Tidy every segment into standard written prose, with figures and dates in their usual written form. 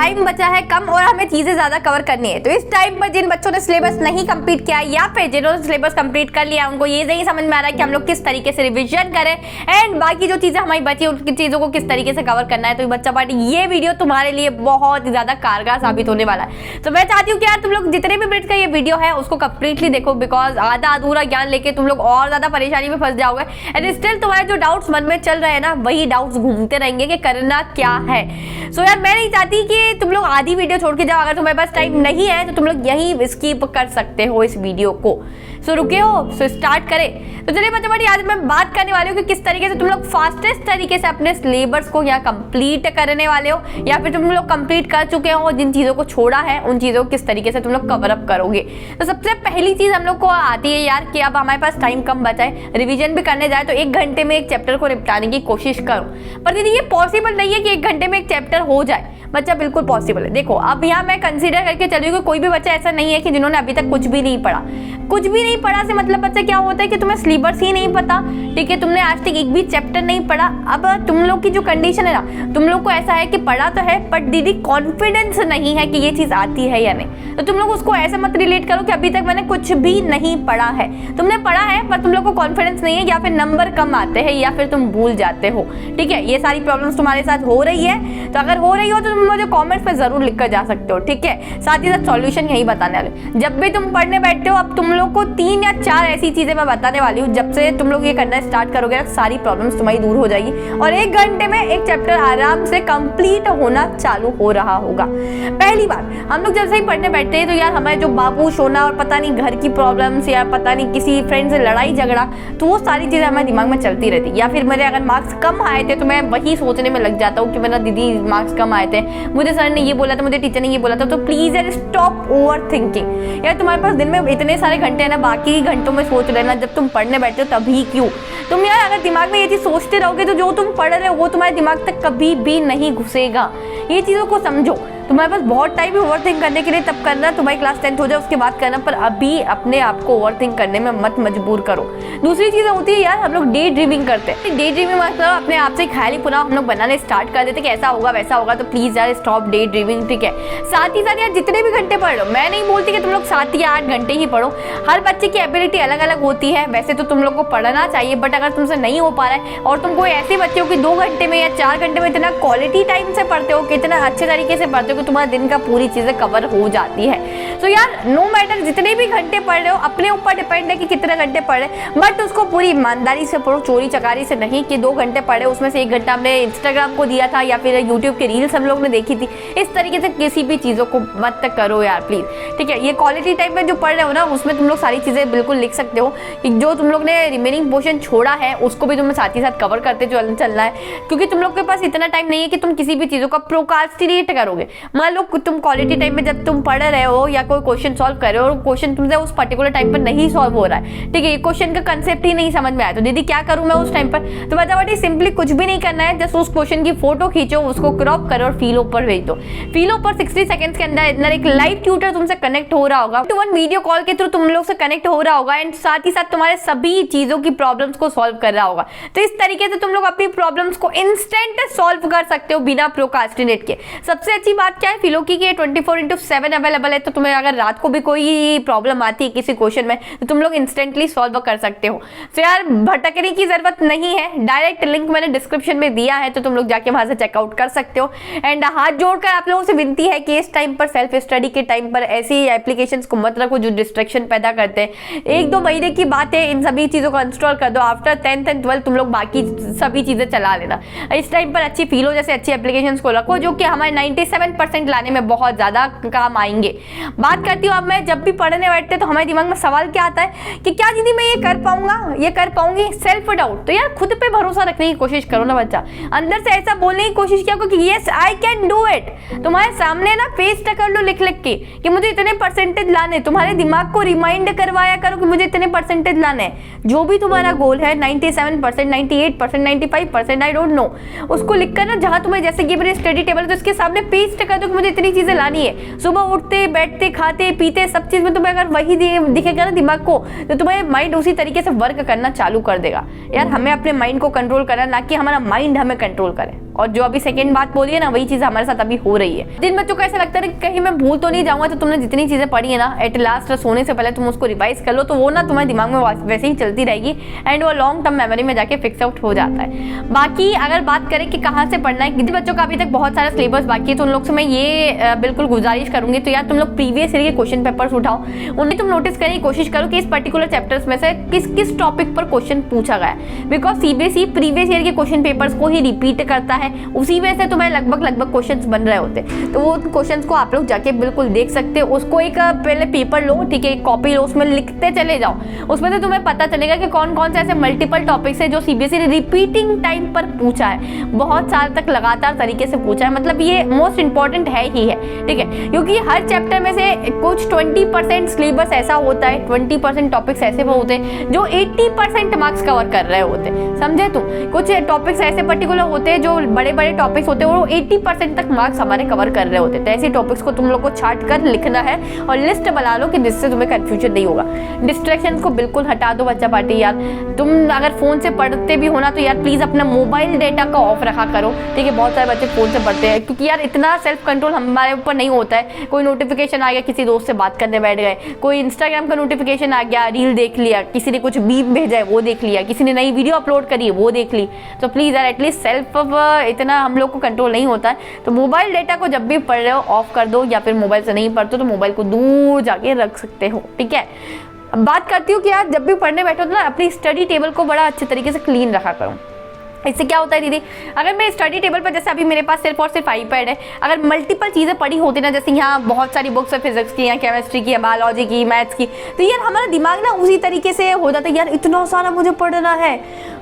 Time बचा है कम और हमें चीजें ज्यादा कवर करनी है। तो इस टाइम पर जिन बच्चों ने सिलेबस नहीं कंप्लीट किया या फिर जिन्होंने सिलेबस कंप्लीट कर लिया उनको ये नहीं समझ में आ रहा है कि हम लोग किस तरीके से रिवीजन करें एंड बाकी जो चीजें हमारी बची है उनकी चीजों को किस तरीके से कवर करना है, तो बच्चा पार्टी ये वीडियो तुम्हारे लिए बहुत ही ज्यादा कारगर साबित होने वाला है। तो मैं चाहती हूँ कि यार तुम लोग जितने भी मिनट का ये वीडियो है उसको कंप्लीटली देखो, बिकॉज आधा अधूरा ज्ञान लेके तुम लोग और ज्यादा परेशानी में फंस जाओगे एंड स्टिल तुम्हारे जो डाउट्स मन में चल रहे हैं ना वही डाउट्स घूमते रहेंगे कि करना क्या है। सो यार मैं नहीं चाहती कि तुम लोग आधी वीडियो छोड़ के जाओ। अगर तुम्हारे पास टाइम नहीं है तो तुम लोग यही स्किप कर सकते हो इस वीडियो को। सो रुके हो, सो स्टार्ट करें। तो चलिए बच्चों, आज मैं बात करने वाली हूँ कि किस तरीके से तुम लोग फास्टेस्ट तरीके से अपने सिलेबस को या कंप्लीट करने वाले हो या फिर तुम लोग कंप्लीट कर चुके हो, जिन चीजों को छोड़ा है उन चीजों को किस तरीके से तुम लोग कवर अप करोगे। तो सबसे पहली चीज हम लोग को आती है यार कि अब हमारे पास टाइम कम बचा है, रिवीजन भी करने जाए तो 1 घंटे में एक चैप्टर को निपटाने की कोशिश करो। पर दीदी ये पॉसिबल नहीं है कि 1 घंटे में एक चैप्टर हो जाए। बच्चा बिल्कुल पॉसिबल है। देखो अब यहाँ मैं कंसीडर करके चल रही हूँ कि कोई भी बच्चा ऐसा नहीं है कि जिन्होंने अभी तक कुछ भी नहीं पढ़ा। कुछ भी नहीं पढ़ा से मतलब बच्चा क्या होता है कि तुम्हें सिलेबस ही नहीं पता, ठीक है, तुमने आज तक एक भी चैप्टर नहीं पढ़ा। अब तुम लोग की जो कंडीशन है ना, तुम लोग को ऐसा है कि पढ़ा तो है बट दीदी कॉन्फिडेंस नहीं है कि ये चीज आती है या नहीं। तो तुम लोग उसको ऐसा मत रिलेट करो कि अभी तक मैंने कुछ भी नहीं पढ़ा है। तुमने पढ़ा है पर तुम लोग को कॉन्फिडेंस नहीं है या फिर नंबर कम आते हैं या फिर तुम भूल जाते हो, ठीक है। ये सारी प्रॉब्लम्स तुम्हारे साथ हो रही है। तो अगर हो रही हो तो तुम मुझे कमेंट्स पे जरूर लिख कर जा सकते हो, ठीक है। साथ ही साथ सॉल्यूशन यही बताने वाले। जब भी तुम पढ़ने बैठते हो अब तुम लोग को 3 या 4 ऐसी चीजें मैं बताने वाली हूँ, जब से तुम लोग ये करना स्टार्ट करोगे ना सारी प्रॉब्लम्स तुम्हारी दूर हो जाएगी और 1 घंटे में एक चैप्टर आराम से कंप्लीट होना चालू हो रहा होगा। पहली बात, हम लोग जैसे ही पढ़ने बैठते हैं तो यार हमारे जो बाबू सोना और पता नहीं घर की प्रॉब्लम्स या पता नहीं किसी फ्रेंड से लड़ाई झगड़ा, तो वो सारी चीजें हमारे दिमाग में चलती रहती। या फिर मेरे अगर मार्क्स कम आए थे तो मैं वही सोचने में लग जाता हूँ कि मेरा दीदी मार्क्स कम आए थे, मुझे सर ने ये बोला था, मुझे टीचर ने ये बोला था। तो प्लीज यार स्टॉप ओवर थिंकिंग। यार तुम्हारे पास दिन में इतने सारे घंटे हैं ना, बाकी घंटों में सोच लेना। जब तुम पढ़ने बैठते हो तभी क्यों तुम यार अगर दिमाग में ये चीज सोचते रहोगे तो जो तुम पढ़ रहे हो वो तुम्हारे दिमाग तक कभी भी नहीं घुसेगा। ये चीजों को समझो। तुम्हारे पास बहुत टाइम है ओवरथिंक करने के लिए, तब करना, तुम्हारी क्लास 10th हो जाए उसके बाद करना, पर अभी अपने आप को ओवरथिंक करने में मत मजबूर करो। दूसरी चीज होती है यार हम लोग डे ड्रीमिंग करते हैं। डे ड्रीमिंग मतलब अपने आप से ख्याली पुलाव हम लोग बनाने स्टार्ट कर देते कि ऐसा होगा वैसा होगा। तो प्लीज यार स्टॉप डे ड्रीमिंग, ठीक है। साथ ही साथ यार जितने भी घंटे पढ़ लो, मैं नहीं बोलती कि तुम लोग 7 या 8 घंटे ही पढ़ो। हर बच्चे की एबिलिटी अलग अलग होती है। वैसे तो तुम लोग को पढ़ना चाहिए, बट अगर तुमसे नहीं हो पा रहा है और तुम कोई ऐसे बच्चे हो कि 2 घंटे में या 4 घंटे में इतना क्वालिटी टाइम से पढ़ते हो, कितना अच्छे तरीके से पढ़ते हो कि तुम्हारा दिन का पूरी चीजें कवर हो जाती है। तो यार नो मैटर जितने भी घंटे पढ़ रहे हो, अपने ऊपर डिपेंड है कि कितने घंटे पढ़े, बट उसको पूरी ईमानदारी से पढ़ो, चोरी चकारी से नहीं कि 2 घंटे पढ़े उसमें से 1 घंटा हमने इंस्टाग्राम को दिया था या फिर यूट्यूब की रील्स हम लोग ने देखी थी। इस तरीके से किसी भी चीजों को मत करो यार प्लीज, ठीक है। ये क्वालिटी टाइम में जो पढ़ रहे हो ना उसमें तुम लोग सारी चीजें बिल्कुल लिख सकते हो कि जो तुम लोग ने रिमेनिंग पोर्शन छोड़ा है उसको भी तुम्हें साथ ही साथ कवर करते चलना है, क्योंकि तुम लोग के पास इतना टाइम नहीं है कि तुम किसी भी चीजों का प्रोक्रास्टिनेट करोगे। मान लो तुम क्वालिटी टाइम में जब तुम पढ़ रहे हो या कोई क्वेश्चन सॉल्व कर रहे हो और क्वेश्चन तुमसे उस पर्टिकुलर टाइम पर नहीं सॉल्व हो रहा है, ठीक है, ये क्वेश्चन का कंसेप्ट ही नहीं समझ में आया, तो दीदी क्या करूं मैं उस टाइम पर। तो बताओ सिंपली कुछ भी नहीं करना है, जस्ट उस क्वेश्चन की फोटो खींचो, उसको क्रॉप करो और फीलो पर भेज दो। फीलो पर 60 सेकंड्स के अंदर एक लाइव ट्यूटर तुमसे कनेक्ट हो रहा होगा, 1 वीडियो कॉल के थ्रू तुम लोग से कनेक्ट हो रहा होगा एंड साथ ही साथ तुम्हारे सभी चीजों की प्रॉब्लम्स को सॉल्व कर रहा होगा। तो इस तरीके से तुम लोग अपनी प्रॉब्लम्स को इंस्टेंट सॉल्व कर सकते हो बिना प्रोक्रास्टिनेट के। सबसे अच्छी बात क्या है फिलो की 24/7 अवेलेबल है, तो तुम्हें अगर रात को भी कोई प्रॉब्लम आती है किसी क्वेश्चन में तो तुम लोग इंस्टेंटली सॉल्व कर सकते हो। तो यार भटकने की जरूरत नहीं है, डायरेक्ट लिंक मैंने डिस्क्रिप्शन में दिया है तो तुम लोग जाके वहां से चेकआउट कर सकते हो। एंड हाथ जोड़कर आप लोगों से विनती है कि इस टाइम पर सेल्फ स्टडी के टाइम पर ऐसी एप्लीकेशंस को मत रखो जो डिस्ट्रैक्शन पैदा करते हैं। 1-2 महीने की बात है, इन सभी चीजों को इंस्टॉल कर दो। आफ्टर 10th एंड 12th तुम लोग बाकी सभी चीजें चला लेना। इस टाइम पर अच्छी फीलो जैसे अच्छी एप्लीकेशंस को रखो जो कि हमारे 97% लाने में बहुत ज्यादा काम आएंगे। बात करती हूँ अब मैं जब भी पढ़ने बैठते तो हमारे दिमाग में सवाल क्या आता है कि क्या दीदी मैं ये कर पाऊंगा, ये कर पाऊंगी, सेल्फ डाउट। तो यार खुद पे भरोसा रखने की कोशिश करो ना बच्चा, अंदर से ऐसा बोलने की कोशिश किया कि yes I can do it. तुम्हारे सामने ना पेस्ट कर लो लिख लिख के कि मुझे इतने परसेंटेज लाने, तुम्हारे दिमाग को रिमाइंड करवाया करो कि मुझे इतने परसेंटेज लाने हैं। जो भी तुम्हारा गोल है 97%, 98%, 95%, आई डोंट नो, उसको लिख कर ना जहां तुम्हें जैसे कि मेरे स्टडी टेबल तो इसके सामने पेस्ट कर दो कि मुझे इतनी चीजें लानी है। सुबह उठते बैठते खाते पीते सब चीज में तुम्हें अगर वही दिखेगा ना दिमाग को तो तुम्हारे माइंड उसी तरीके से वर्क करना चालू कर देगा। यार हमें अपने माइंड को कंट्रोल करना, ना कि हमारा माइंड हमें कंट्रोल करे। और जो अभी सेकंड बात बोली है ना, वही चीज़ हमारे साथ अभी हो रही है। जिन बच्चों को ऐसा लगता है कि कहीं मैं भूल तो नहीं जाऊंगा, तो तुमने जितनी चीज़ें पढ़ी है ना, एट लास्ट सोने से पहले तुम उसको रिवाइज कर लो, तो वो ना तुम्हारे दिमाग में वैसे ही चलती रहेगी एंड वो लॉन्ग टर्म मेमोरी में जाके फिक्स आउट हो जाता है। बाकी अगर बात करें कि कहाँ से पढ़ना है, जिन बच्चों का अभी तक बहुत सारा सिलेबस बाकी है, तो उन लोग से मैं ये बिल्कुल गुजारिश करूंगी, तो यार तुम लोग प्रीवियस ईयर के क्वेश्चन पेपर्स उठाओ, उन्हें तुम नोटिस करने की कोशिश करो कि इस पर्टिकुलर चैप्टर्स में से किस किस टॉपिक पर क्वेश्चन पूछा गया है। बिकॉज सीबीएसई प्रीवियस ईयर के क्वेश्चन पेपर्स को ही रिपीट करता है, उसी वजह से तुम्हें लगभग क्वेश्चंस बन रहे होते हैं। तो वो क्वेश्चंस को आप लोग जाके बिल्कुल देख सकते हो। उसको एक पहले पेपर लो, ठीक है, एक कॉपी लो, उसमें लिखते चले जाओ, उसमें से तुम्हें पता चलेगा कि कौन कौन से ऐसे मल्टीपल टॉपिक्स है जो सीबीएसई ने रिपीटिंग टाइम पर पूछा है, बहुत साल तक लगातार तरीके से पूछा है। मतलब ये मोस्ट इंपॉर्टेंट है ही है, ठीक है, क्योंकि हर चैप्टर में से कुछ 20% सिलेबस ऐसा होता है, 20% टॉपिक्स ऐसे वो होते हैं जो 80% मार्क्स कवर कर रहे होते हैं, समझे तुम। कुछ टॉपिक्स ऐसे पर्टिकुलर होते हैं जो बड़े बड़े टॉपिक्स होते हैं, वो 80% तक मार्क्स हमारे कवर कर रहे होते हैं। तो ऐसे टॉपिक्स को तुम लोग को छाट कर लिखना है और लिस्ट बना लो कि जिससे तुम्हें कंफ्यूजन नहीं होगा। डिस्ट्रैक्शन को बिल्कुल हटा दो बच्चा पार्टी। यार तुम अगर फोन से पढ़ते भी हो ना, तो यार प्लीज अपना मोबाइल डेटा का ऑफ रखा करो, ठीक है। बहुत सारे बच्चे फोन से पढ़ते हैं, क्योंकि यार इतना सेल्फ कंट्रोल हमारे ऊपर नहीं होता है। कोई नोटिफिकेशन आ गया, किसी दोस्त से बात करने बैठ गए, कोई इंस्टाग्राम का नोटिफिकेशन आ गया, रील देख लिया, किसी ने कुछ बीम भेजा है वो देख लिया, किसी ने नई वीडियो अपलोड करी है वो देख ली। तो प्लीज यार एटलीस्ट सेल्फ इतना हम लोग को कंट्रोल नहीं होता है। तो मोबाइल डेटा को जब भी पढ़ रहे हो ऑफ कर दो, या फिर मोबाइल से नहीं पढ़ते तो मोबाइल को दूर जाके रख सकते हो, ठीक है। अब बात करती हूँ कि यार जब भी पढ़ने बैठो तो ना अपनी स्टडी टेबल को बड़ा अच्छे तरीके से क्लीन रखा करो। इससे क्या होता है दीदी, अगर मेरे स्टडी टेबल पर, जैसे अभी मेरे पास सिर्फ और सिर्फ आईपैड है, अगर मल्टीपल चीज़ें पढ़ी होती ना, जैसे यहाँ बहुत सारी बुक्स है, फिजिक्स की, यहाँ केमिस्ट्री की, बायोलॉजी की, मैथ्स की, तो यार हमारा दिमाग ना उसी तरीके से हो जाता है, यार इतना सारा मुझे पढ़ना है,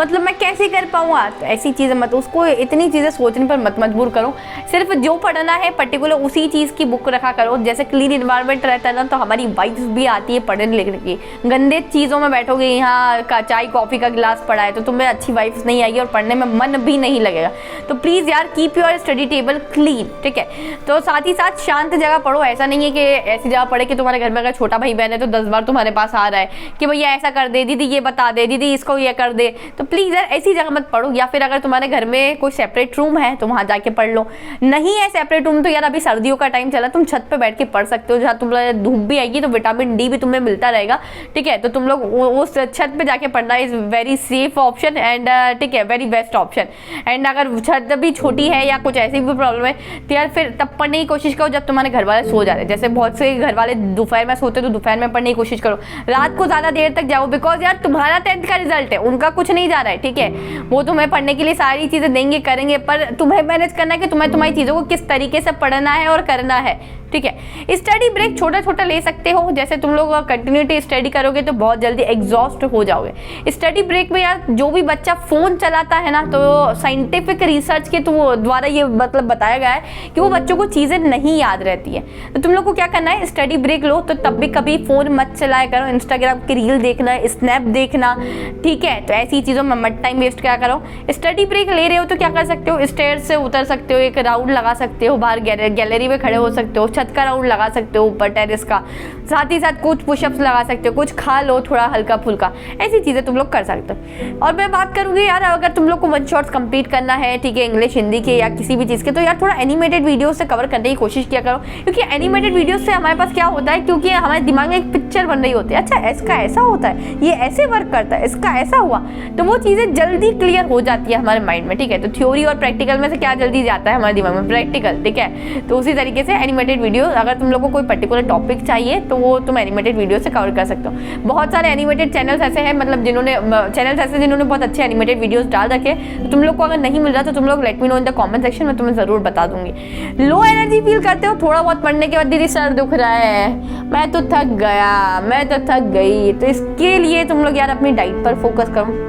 मतलब मैं कैसे कर पाऊँगा। तो ऐसी चीज़ें मत, उसको इतनी चीज़ें सोचने पर मत मजबूर करो। सिर्फ जो पढ़ना है पर्टिकुलर उसी चीज़ की बुक रखा करो। जैसे क्लीन इन्वायरमेंट रहता है ना, तो हमारी वाइब्स भी आती है पढ़ने लिखने की। गंदे चीज़ों में बैठोगे, यहाँ का चाय कॉफ़ी का गिलास पड़ा है, तो तुम्हें अच्छी वाइब्स नहीं आएगी और पढ़ने में मन भी नहीं लगेगा। तो प्लीज़ यार keep your study table clean, ठीक है। तो साथ ही साथ शांत जगह पढ़ो। ऐसा नहीं है कि ऐसी जगह पढ़े कि तुम्हारे घर में अगर छोटा भाई बहन है तो 10 बार तुम्हारे पास आ रहा है कि भैया ऐसा कर दे, दीदी ये बता दे, दीदी इसको ये कर दे। तो प्लीज़ यार ऐसी जगह मत पढ़ो। या फिर अगर तुम्हारे घर में कोई सेपरेट रूम है तो वहाँ जाके पढ़ लो। नहीं है सेपरेट रूम, तो यार अभी सर्दियों का टाइम चला, तुम छत पर बैठ के पढ़ सकते हो, जहाँ तुम्हारे धूप भी आएगी तो विटामिन डी भी तुम्हें मिलता रहेगा, ठीक है। तो तुम लोग उस छत पर जाके पढ़ना is very safe option and ठीक है, वेरी बेस्ट ऑप्शन। एंड अगर छत भी छोटी है या कुछ ऐसी भी प्रॉब्लम है, तो यार फिर तब पढ़ने की कोशिश करो जब तुम्हारे घर वाले सो जाते हैं। जैसे बहुत से घर वाले दोपहर में सोते तो दोपहर में पढ़ने की कोशिश करो। रात को ज़्यादा देर तक जाओ, बिकॉज यार तुम्हारा 10th का रिजल्ट है, उनका कुछ नहीं जा रहा है, ठीक है। वो तुम्हें पढ़ने के लिए सारी चीज़ें देंगे, करेंगे, पर तुम्हें मैनेज करना है कि तुम्हें तुम्हारी चीज़ों को किस तरीके से पढ़ना है और करना है, ठीक है। स्टडी ब्रेक छोटा छोटा ले सकते हो। जैसे तुम लोग कंटिन्यूटी स्टडी करोगे तो बहुत जल्दी एग्जॉस्ट हो जाओगे। स्टडी ब्रेक में यार जो भी बच्चा फ़ोन चलाता है ना, तो साइंटिफिक रिसर्च के तो द्वारा ये मतलब बताया गया है कि वो बच्चों को चीज़ें नहीं याद रहती है। तो तुम लोग को क्या करना है, स्टडी ब्रेक लो तो तब भी कभी फ़ोन मत चलाया करो, इंस्टाग्राम की रील देखना, स्नैप देखना, ठीक है। तो ऐसी चीज़ों में मत टाइम वेस्ट क्या करो। स्टडी ब्रेक ले रहे हो तो क्या कर सकते हो, स्टेयर्स से उतर सकते हो, एक राउंड लगा सकते हो, बाहर गैलरी में खड़े हो सकते हो, छत का राउंड लगा सकते हो, ऊपर टेरेस का, साथ ही साथ कुछ पुशअप्स लगा सकते हो, कुछ खा लो थोड़ा हल्का फुल्का, ऐसी चीज़ें तुम लोग कर सकते हो। और मैं बात करूँगी यार, अगर तुम लोग को 1 शॉट्स कंप्लीट करना है, ठीक है, इंग्लिश हिंदी के या किसी भी चीज़ के, तो यार थोड़ा एनिमेटेड वीडियो से कवर करने की कोशिश किया करो। क्योंकि एनिमेटेड वीडियो से हमारे पास क्या होता है, क्योंकि हमारे दिमाग में एक पिक्चर बन रही होती है, अच्छा इसका ऐसा होता है, ये ऐसे वर्क करता है, इसका ऐसा हुआ, तो वो चीज़ें जल्दी क्लियर हो जाती है हमारे माइंड में, ठीक है। तो थ्योरी और प्रैक्टिकल में से क्या जल्दी जाता है हमारे दिमाग में, प्रैक्टिकल, ठीक है। तो उसी तरीके से एनिमेटेड वीडियो, अगर तुम लोग को कोई पर्टिकुलर टॉपिक चाहिए तो वो तुम एनिमेटेड वीडियो से कवर कर सकते हो। बहुत सारे एनिमेटेड चैनल्स ऐसे हैं, मतलब जिन्होंने बहुत अच्छे एनिमेटेड वीडियोस डाल रखे। तो तुम लोग को अगर नहीं मिल रहा तो तुम लोग let me know in the comment section में, तुम्हें ज़रूर बता दूंगी। लो एनर्जी फील करते हो थोड़ा बहुत पढ़ने के बाद, दीदी सर दुख रहा है, मैं तो थक गया, मैं तो थक गई, तो इसके लिए तुम लोग यार अपनी डाइट पर फोकस करो।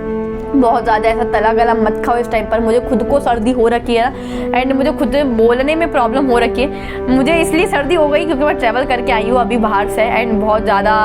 बहुत ज़्यादा ऐसा तला गला मत खाओ इस टाइम पर। मुझे खुद को सर्दी हो रखी है ना, एंड मुझे खुद बोलने में प्रॉब्लम हो रखी है। मुझे इसलिए सर्दी हो गई क्योंकि मैं ट्रैवल करके आई हूँ अभी बाहर से, एंड बहुत ज़्यादा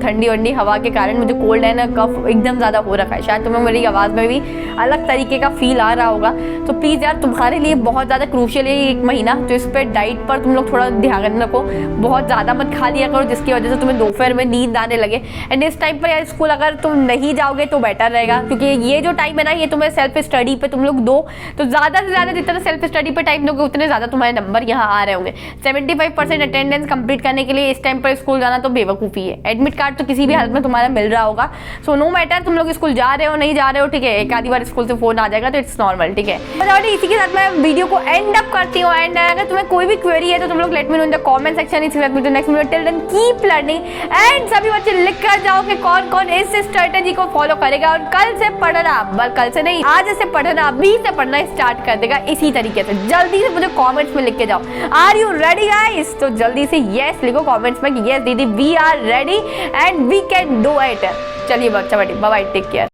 ठंडी वंडी हवा के कारण मुझे कोल्ड एंड कफ एकदम ज़्यादा हो रखा है। शायद तुम्हें मेरी आवाज़ में भी अलग तरीके का फील आ रहा होगा। तो प्लीज़ यार तुम्हारे लिए बहुत ज़्यादा क्रूशियल है 1 महीना, तो इस पर डाइट पर तुम लोग थोड़ा ध्यान रखो, बहुत ज़्यादा मत खा लिया करो जिसकी वजह से तुम्हें दोपहर में नींद आने लगे। एंड इस टाइम पर यार स्कूल अगर तुम नहीं जाओगे तो बेटर रहेगा, क्योंकि ये ये जो टाइम है ना, ये तुम्हें सेल्फ स्टडी पे तुम लोग दो, तो ज़्यादा से ज़्यादा जितना सेल्फ स्टडी पे टाइम दोगे उतने ज़्यादा तुम्हारे नंबर यहाँ आ रहे होंगे। 75% अटेंडेंस कंप्लीट करने के लिए इस टाइम पर स्कूल जाना तो बेवकूफ़ी है। एडमिट कार्ड तो किसी भी हालत में तुम्हारा मिल रहा होगा। सो नो मैटर तुम लोग स्कूल जा रहे हो नहीं जा रहे हो, ठीक है, एक आधी बार स्कूल से फोन आ जाएगा तो इट्स नॉर्मल, ठीक है। और इसी के साथ मैं वीडियो को एंड अप करती हूँ। एंड अगर तुम्हें कोई भी क्वेरी है तो तुम लोग let me know in the comment section. इसके बाद मुझे next video, till then keep learning. And सभी बच्चे लिख कर जाओ कि कौन कौन इस स्ट्रेटेजी को फॉलो करेगा और कल से पढ़ना, बल कल से नहीं आज से पढ़ना, अभी से पढ़ना स्टार्ट कर देगा इसी तरीके से। जल्दी से मुझे कमेंट्स में लिख के जाओ, आर यू रेडी गाइस? तो जल्दी से यस लिखो कमेंट्स में कि यस दीदी we are ready and we can do it. चलिए बच्चा, बाय बाय, टेक केयर।